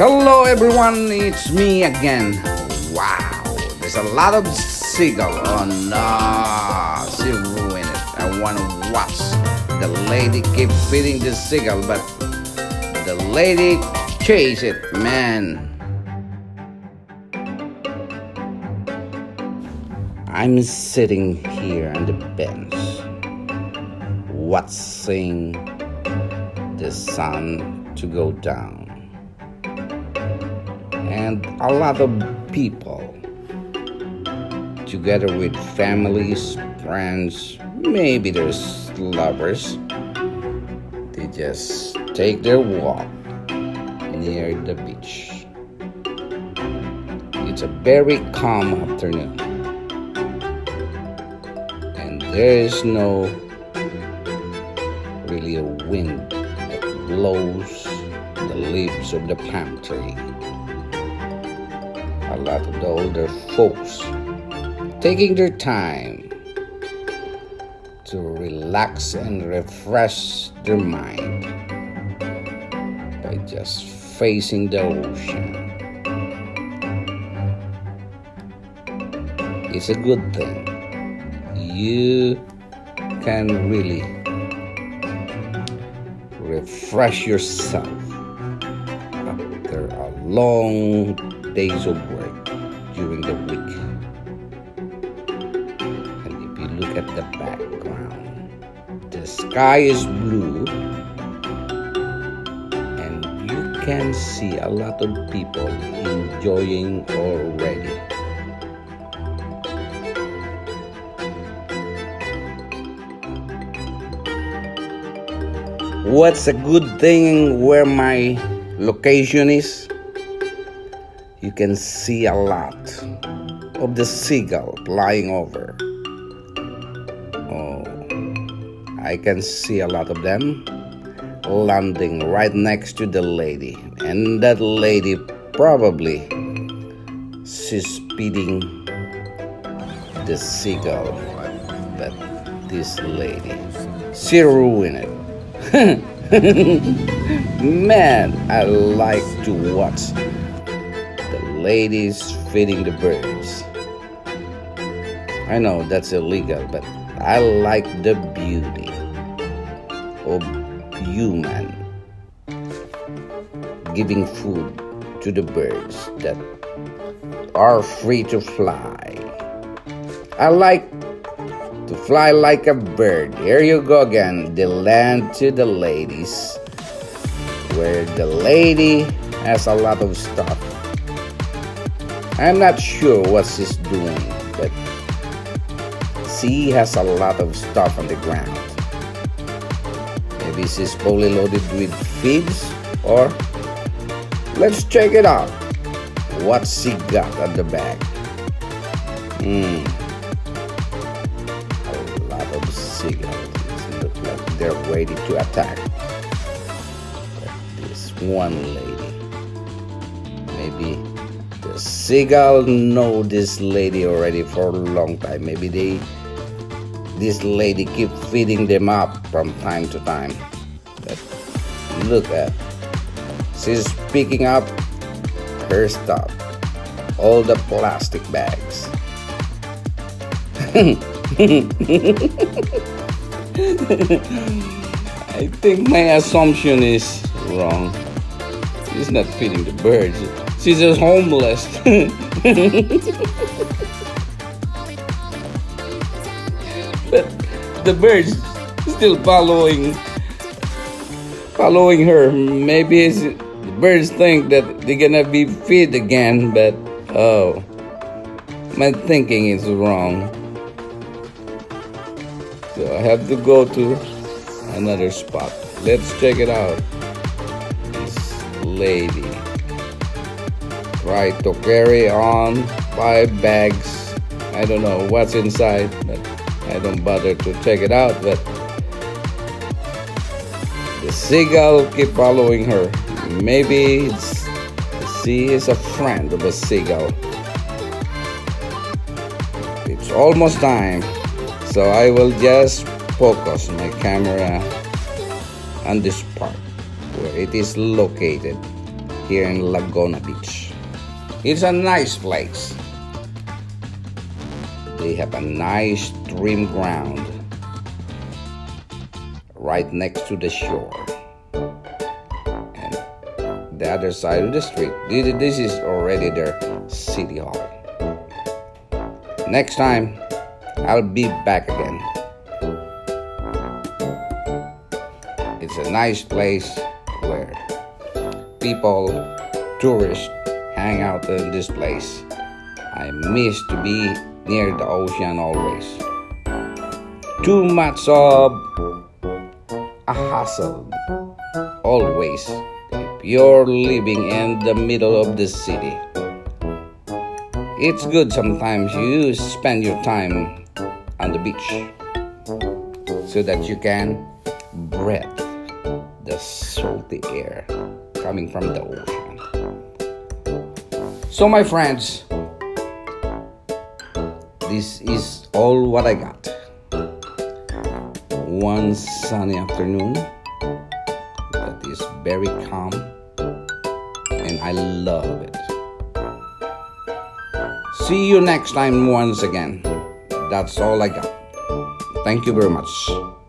Hello everyone, it's me again. Wow, there's a lot of seagull. Oh no, she ruined it. I want to watch the lady keep feeding the seagull, but the lady chase it, man. I'm sitting here on the bench, watching the sun to go down. And a lot of people, together with families, friends, maybe there's lovers, they just take their walk near the beach. It's a very calm afternoon, and there is no really a wind that blows the leaves of the palm tree. A lot of the older folks taking their time to relax and refresh their mind by just facing the ocean. It's a good thing. You can really refresh yourself after a long days of work during the week. And if you look at the background, the sky is blue, and you can see a lot of people enjoying already. What's a good thing where my location is? You can see a lot of the seagull flying over. Oh, I can see a lot of them landing right next to the lady. And that lady probably she's feeding the seagull. But this lady, she ruined it. Man, I like to watch ladies feeding the birds. I know that's illegal, but I like the beauty of human giving food to the birds that are free to fly. I like to fly like a bird. Here you go again, the land to the ladies, where the lady has a lot of stuff. I'm not sure what she's doing, but she has a lot of stuff on the ground. Maybe she's fully loaded with feeds, or let's check it out. What she got at the back. A lot of seagulls. It looks like they're ready to attack. But this one lady, maybe the seagull know this lady already for a long time. Maybe this lady keep feeding them up from time to time. But look at, she's picking up her stuff, all the plastic bags. I think my assumption is wrong. She's not feeding the birds. She's just homeless. But the birds still following her. Maybe the birds think that they're gonna be fed again, but oh, my thinking is wrong. So I have to go to another spot. Let's check it out. This lady try to carry on 5 bags. I don't know what's inside, but I don't bother to check it out. But the seagull keep following her. Maybe she is a friend of a seagull. It's almost time, so I will just focus my camera on this part where it is located. here in Laguna Beach. It's a nice place. They have a nice trim ground right next to the shore. And the other side of the street, this is already their city hall. Next time, I'll be back again. It's a nice place where people, tourists, hang out in this place. I miss to be near the ocean always. Too much of a hassle always if you're living in the middle of the city. It's good sometimes you spend your time on the beach so that you can breathe the salty air coming from the ocean. So my friends, this is all what I got. One sunny afternoon that is very calm, and I love it. See you next time once again. That's all I got. Thank you very much.